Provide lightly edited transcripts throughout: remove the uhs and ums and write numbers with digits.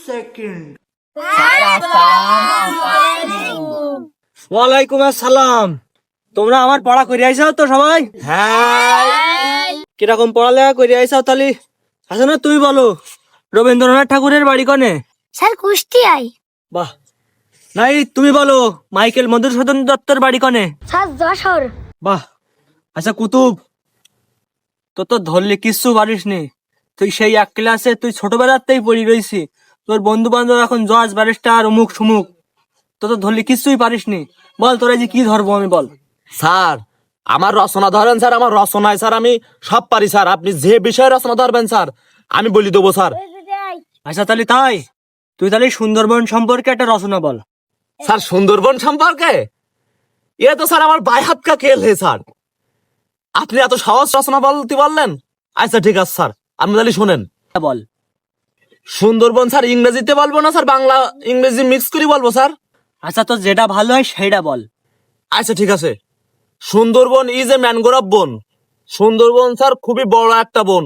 Second. ওয়ালাইকুম আসসালাম। তোমরা আমার পড়া করে আইসাও তো সবাই? হ্যাঁ, কিরকম পড়ালেখা করে আইসাও তাহলে? আচ্ছা না, তুমি বলো রবীন্দ্রনাথ ঠাকুরের বাড়ি কনে? স্যার কুষ্টিয়ায়। বাহ। নাই, তুমি বলো মাইকেল মধুসূদন দত্তর বাড়ি কনে? স্যার যশোর। বাহ। আচ্ছা কুতুব, তোর তো ধরলে কিচ্ছু পারিস নি। তুই সেই এক ক্লাসে তুই ছোটবেলাতেই পড়ি রয়েছি, তোর বন্ধু বান্ধব এখন জজ ব্যারিস্টার অমুক সুমুক, তো তো ধরলে কিচ্ছুই পারিস নি। বল তোরা যে কি ধরবো আমি, বল। স্যার আমার রচনা ধরেন স্যার, আমার রচনায় স্যার আমি সব পারি স্যার। আপনি যে বিষয়ে রচনা ধরবেন স্যার আমি বলি দেবো স্যার। আচ্ছা তাহলে তাই, তুই তাহলে সুন্দরবন সম্পর্কে একটা রচনা বল। স্যার সুন্দরবন সম্পর্কে এ তো স্যার আমার বাই হাত কা খেল হে স্যার। আপনি এত সহজ রচনা বলতে বললেন। আচ্ছা ঠিক আছে স্যার, আপনি তাহলে শোনেন। বল। সুন্দরবন স্যার ইংরেজিতে বলবো না স্যার, বাংলা ইংরেজি মিক্স করে বলবো স্যার? আচ্ছা তোর যেটা ভালো হয় সেইটা বল। আচ্ছা ঠিক আছে। সুন্দরবন ইজ এ ম্যানগ্রোভ বন। সুন্দরবন স্যার খুবই বড় একটা বন।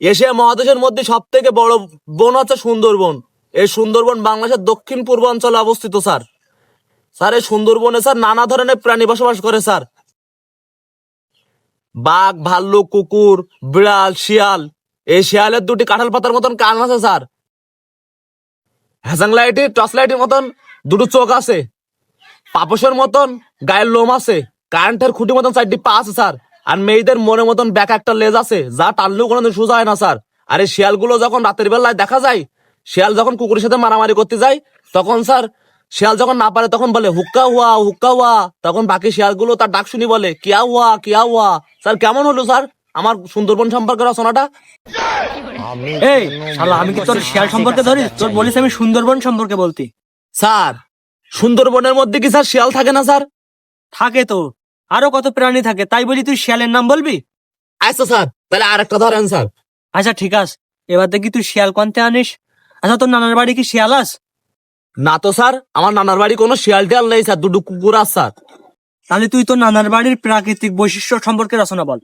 এশিয়া মহাদেশের মধ্যে সব থেকে বড় বন হচ্ছে সুন্দরবন। এই সুন্দরবন বাংলাদেশের দক্ষিণ পূর্বাঞ্চলে অবস্থিত স্যার। স্যার এই সুন্দরবনে স্যার নানা ধরনের প্রাণী বসবাস করে স্যার। বাঘ, ভাল্লুক, কুকুর, বিড়াল, শিয়াল। এই শিয়ালের দুটি কাঁঠাল পাতার মতন কান আছে স্যার। হ্যাজাং লাইটি টর্চ লাইটের মতন দুটো চোখ আছে। পাপসের মতন গায়ের লোম আছে। কারেন্টের খুঁটির মতন চারটি পা আছে স্যার। আর মেয়েদের মনের মতন ব্যাক একটা লেজ আছে, যা টানলেও কোনো সোজা হয় না স্যার। আর এই শিয়ালগুলো যখন রাতের বেলায় দেখা যায়, শিয়াল যখন কুকুরের সাথে মারামারি করতে যায়, তখন স্যার শিয়াল যখন না পারে তখন বলে হুক্কা হুয়া হুক্কা হুয়া। তখন বাকি শিয়ালগুলো তার ডাক শুনি বলে কিয়া হুয়া কিয়া হুয়া। স্যার কেমন হলো স্যার আমার সুন্দরবন সম্পর্কে রচনাটা? এই শালা, আমি কি তোর শিয়াল সম্পর্কে ধরি? তোর বলিস আমি সুন্দরবন সম্পর্কে বলতি। স্যার সুন্দরবনের মধ্যে কি স্যার শিয়াল থাকে না স্যার? থাকে তো, আরো কত প্রাণী থাকে, তাই বলি তুই শিয়ালের নাম বলবি? আচ্ছা স্যার তাহলে আর একটা ধরেন স্যার। আচ্ছা ঠিক আছে, এবার দেখি তুই শিয়াল কোনতে আনিস। আচ্ছা তোর নানার বাড়ি কি শিয়াল আস? না তো স্যার, আমার নানার বাড়ি কোনো শিয়াল টিয়াল নেই স্যার, দুটো কুকুর আছে স্যার। তাহলে তুই তোর নানার বাড়ির প্রাকৃতিক বৈশিষ্ট্য সম্পর্কে রচনা বল।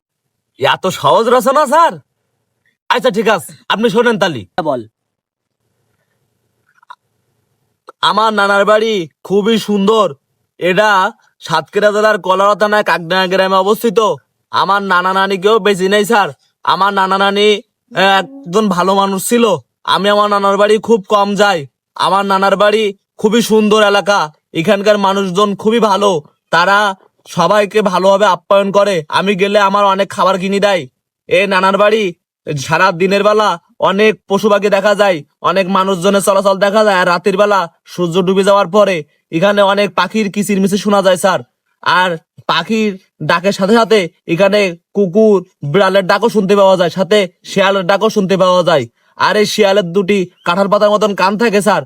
এত সহজ রচনা স্যার? আচ্ছা ঠিক আছে, আপনি শোনেন তালি। বল। আমার নানার বাড়ি খুবই সুন্দর। এটা সাতক্ষীরা জেলার কলারা থানায় কাকডাঙ্গা গ্রামে অবস্থিত। আমার নানা নানি কেউ বেশি নেই স্যার। আমার নানা নানি একজন ভালো মানুষ ছিল। আমি আমার নানার বাড়ি খুব কম যাই। আমার নানার বাড়ি খুবই সুন্দর এলাকা। এখানকার মানুষজন খুবই ভালো। তারা সবাইকে ভালোভাবে আপ্যায়ন করে। আমি গেলে আমার অনেক খাবার কিনে দেয়। নানার বাড়ি সারা দিনের বেলা অনেক পশু পাখি দেখা যায়, অনেক মানুষজনের চলাচল দেখা যায়। আর রাতের বেলা সূর্য ডুবে যাওয়ার পরে এখানে অনেক পাখির কিচিরমিচির শোনা যায় স্যার। আর পাখির ডাকের সাথে সাথে এখানে কুকুর বিড়ালের ডাকও শুনতে পাওয়া যায়, সাথে শিয়ালের ডাকও শুনতে পাওয়া যায়। আর এই শিয়ালের দুটি কাঁঠাল পাতার মতন কান থাকে স্যার।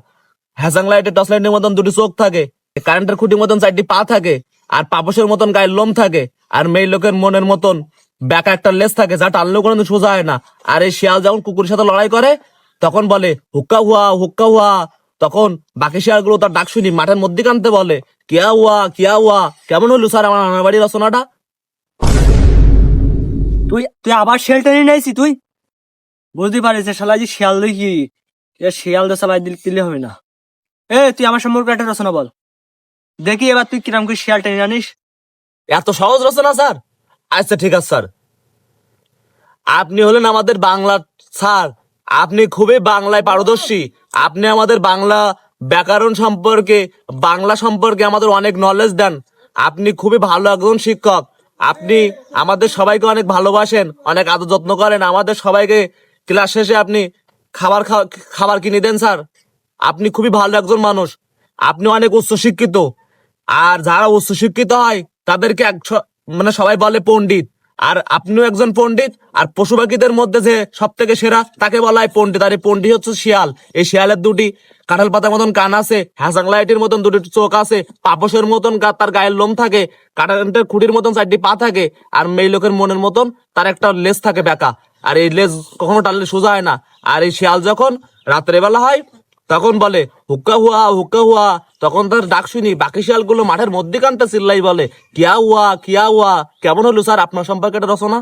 হ্যাজাং লাইটের টর্চ লাইটের মতন দুটি চোখ থাকে। কারেন্টের খুঁটির মতন চারটি পা থাকে। আর পাপসের মতন গায়ের লোম থাকে। আর মেয়ে লোকের মনের মতন ব্যাকা একটা লেজ থাকে, যা টানলেও কোনো সোজা হয় না। আর এই শিয়াল যখন কুকুরের সাথে লড়াই করে তখন বলে হুক্কা হুয়া হুক্কা হুয়া। তখন বাকি শিয়ালগুলো তার ডাক শুনি মাঠের মধ্যে কানতে বলে কিয়া হুয়া কিয়া হুয়া। কেমন হলো স্যার আমার নানার বাড়ির রচনাটা? তুই তুই আবার শিয়াল টেনে নিয়েছি তুই? বুঝতে পারিস শালা, যে শিয়াল দেখি শিয়াল তো চালাই দিলে হবে না। তুই আমার সম্পর্কে একটা রচনা বল দেখি, এবার তুই কিরম করে শিয়াল টেনে আনিস। এত সহজ রচনা স্যার? আচ্ছা ঠিক আছে স্যার। আপনি হলেন আমাদের বাংলা স্যার। আপনি খুবই বাংলায় পারদর্শী। আপনি আমাদের বাংলা ব্যাকরণ সম্পর্কে, বাংলা সম্পর্কে আমাদের অনেক নলেজ দেন। আপনি খুবই ভালো একজন শিক্ষক। আপনি আমাদের সবাইকে অনেক ভালোবাসেন, অনেক আদর যত্ন করেন। আমাদের সবাইকে ক্লাস শেষে আপনি খাবার কিনে দেন স্যার। আপনি খুবই ভালো একজন মানুষ। আপনি অনেক উচ্চশিক্ষিত। আর যারা উচ্চশিক্ষিত হয় তাদেরকে মানে সবাই বলে পণ্ডিত। আর আপনিও একজন পণ্ডিত। আর পশু পাখিদের মধ্যে যে সব থেকে সেরা তাকে বলা হয় পণ্ডিত। আর এই পণ্ডিত হচ্ছে শিয়াল। এই শিয়ালের দুটি কাঁঠাল পাতার মতন কান আছে, হ্যাসাং লাইটের মতন দুটি চোখ আছে, পাপসের মতন তার গায়ের লোম থাকে, কারেন্টের খুঁটির মতন চারটি পা থাকে। আর মেয়ে লোকের মনের মতন তার একটা লেজ থাকে ব্যাকা। আর এই লেজ কখনো টানলে সোজা হয় না। আর এই শিয়াল যখন রাত্রে বেলা হয় তখন বলে হুক্কা হুয়া হুক্কা হুয়া। তখন তার ডাক শুনি বাকি শিয়ালগুলো মাঠের মধ্যে কানতে চিল্লাই বলে কিয়া হুয়া কিয়া হুয়া। কেমন হলো স্যার আপনার সম্পর্কে একটা রচনা?